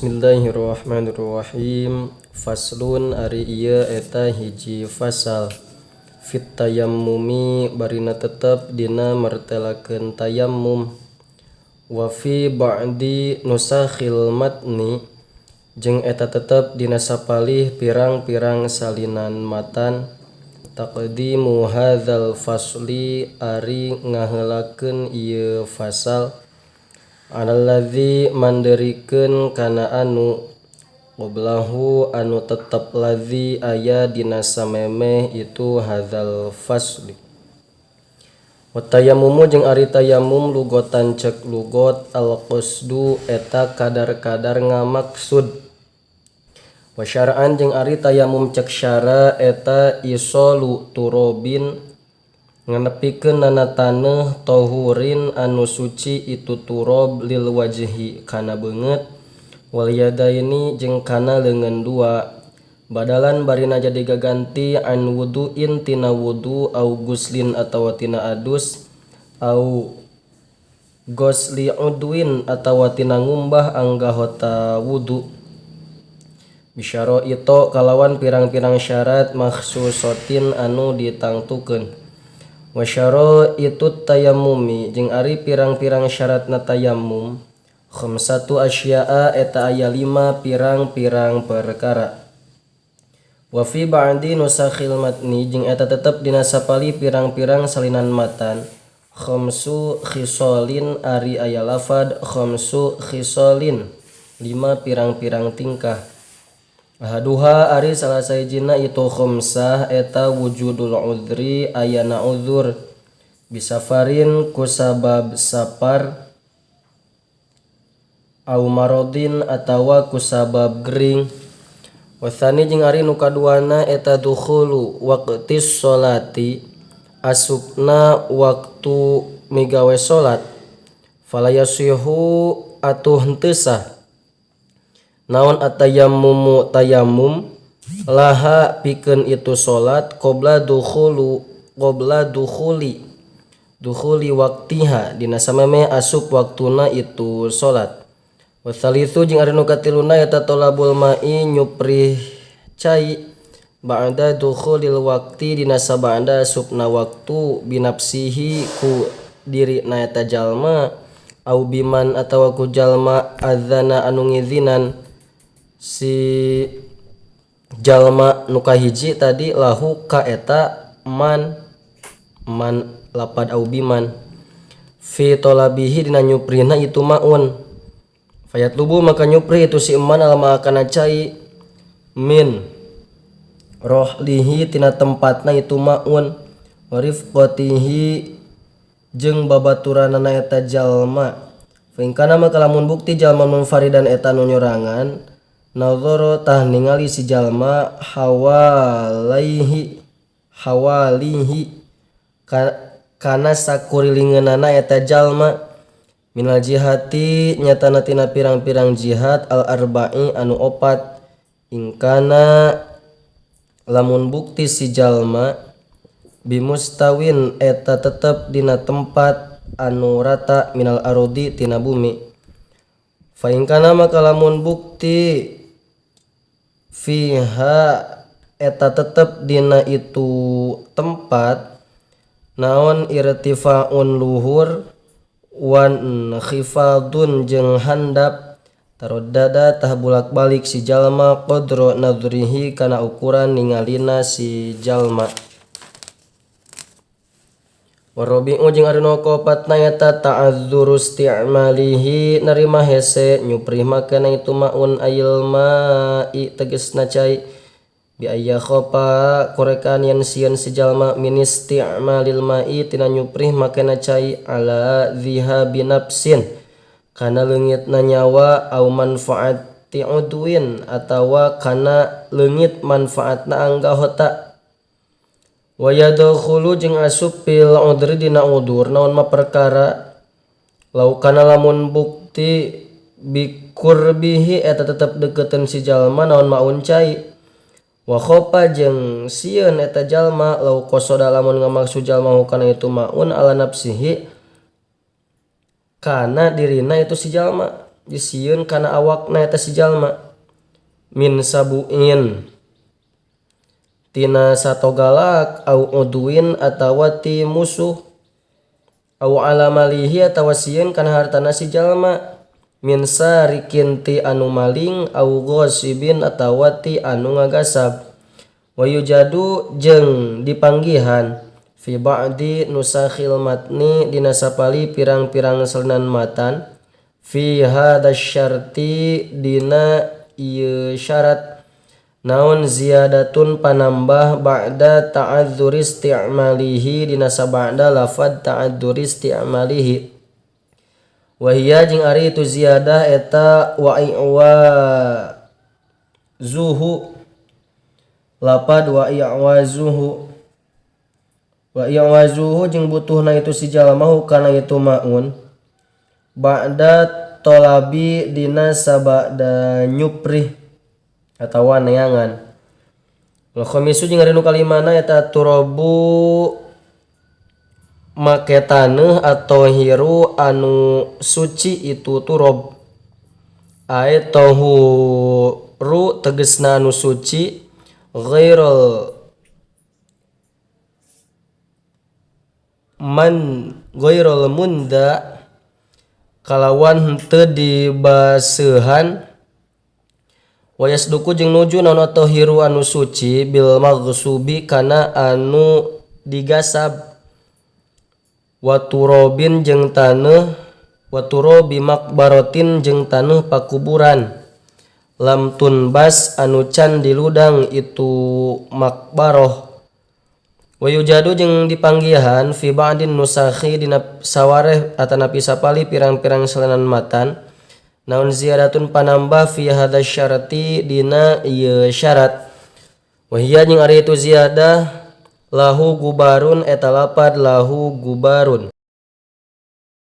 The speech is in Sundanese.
Bismillahirrahmanirrahim. Faslun ari ieu eta hiji fasal fit tayammumi barina tetep dina martelakeun tayammum. Wa fi ba'di nusakhil matni jeung eta tetep dina sapalih pirang-pirang salinan matan. Taqdimu hadzal fasli ari ngaheulakeun ieu fasal analladzi manderikeun kana anu qoblahu anu tetep ladzi aya dina samemeh itu hadzal fasli. Wa tayammumu jeung ari tayammum lugotan cek lugot al-qasdu eta kadar-kadar ngamaksud. Wa syar'an jeung ari tayammum cek syara eta isolu turobin nganepikeun nana taneuh tahurin anu suci itu turob lil wajhi kana beungeut wal yadaini jeung kana leungeun dua badalan barina jadi gaganti an wuduin tina wudu au guslin atawa tina adus au gosli udwin atawa tina ngumbah anggahota wudu bisyaro ito kalawan pirang-pirang syarat makhsusotin anu ditangtukeun. Wa syara itu tayammumi jeung ari pirang-pirang syaratna tayammum khamsatu asya'a eta aya 5 pirang-pirang perkara. Wa fi ba'di nusakhil matni jeung eta tetep dina sapali pirang-pirang salinan matan khamsu khisalin ari aya lafad khamsu khisalin 5 pirang-pirang tingkah. Ahaduha ari salah sahijina itu khamsah eta wujudul udhri ayana uzur bisafarin kusabab sapar au marodin atawa kusabab gering. Wathani jeung ari nu kaduana eta dukhulu waqtis sholati asupna waktu migawe salat falayasihu atuh henteu sah naon atayammumu tayammum laha pikeun itu salat qabla dukhuli waqtiha dina samemeh asup waktuna itu salat. Wa tsalitsu jeung ari nu katiluna eta talabul ma'i nyuprih cai ba'da dukhulil waqti dina sabanda asupna waktu binafsihi ku dirina eta jalma au biman atawa ku jalma adzana anu ngizinan si jalma nu kahiji tadi lahu ka eta man lapad au biman fi talabihi dina nyuprihna itu maun fayat lubu maka nyuprih itu si man alama kana cai min rohlihi tina tempatna itu maun warifqatihi jeung babaturanana eta jalma fa in kana maka lamun bukti jalma munfaridan eta nu nyorangan nazara tah ningali si jalma hawalihi kana sakurilingeunana eta jalma minal jihati nyatana tina pirang-pirang jihad al arba'i anu opat ingkana lamun bukti si jalma bimustawin eta tetep dina tempat anu rata minal arodi tina bumi fa ingkana maka lamun bukti fiha eta tetep dina itu tempat naon irtifaun luhur wan khifadun jeung handap taroddada tah bulak-balik si jalma qadra nadrihi kana ukuran ningalina si jalma. Warabi'u jeung ari nu kaopatna eta ta'azzuru isti'malihi narima hese nyuprih makana itu maun ayil ma'i tegasna cai bi ayya khopa korekan yen sieun si jalma min isti'malil ma'i tina nyuprih makana cai ala dhihabi nafsin kana leungitna nyawa au manfaati udwin atawa kana leungit manfaatna anggahota. Wa yadkhulu jeung asup fil udri dina udur naon ma perkara lau kana lamun bukti bikurbihi eta tetep deukeuteun si jalma naon maun cai wa khopa jeung sieun eta jalma lau qasoda lamun ngamaksud jalma hukana itu maun ala nafsihi kana dirina itu si jalma disieun kana awakna eta si jalma min sabuin tina satogalak au udwin atawa ti musuh au alamalihi atawa sieun kana hartana si jalma min sarikin ti anu maling au ghosibin atawa ti anu ngagasab wa yujadu jeung dipanggihan fi ba'di nusakhil matni dina sapali pirang-pirang selenan matan fi hadza syarti dina ieu syarat naon ziyadatun panambah ba'da ta'adzur isti'malihi dina sabada lafad ta'adzur isti'malihi wa hiya jeung ari itu ziyadah eta wa zuhu lapad wa i'wazuhu jeung butuhna itu si jalma kana itu maun ba'da tolabi dina sabada nyuprih atawa neangan wal khamisu jeung ari nu kalimana eta turabu make taneuh atau hiru anu suci itu turab ai tahuru tegasna anu suci ghairul munda kalawan henteu dibaseuhan wayasduku jeung nuju naon tahiru anu suci bil maghsubi kana anu digasab waturobin jeung taneuh waturobi makbarotin jeung taneuh pakuburan lam tunbas anu can diludang itu makbaroh wayujadu jeung dipanggihan fi ba'din nusakhi dina sawareh atanapi sapali pirang-pirang selenan matan naon ziyadatun panambah fi hadza syarati dina ieu syarat wa hiya jeung ari itu ziyadah lahu gubarun eta lapad lahu gubarun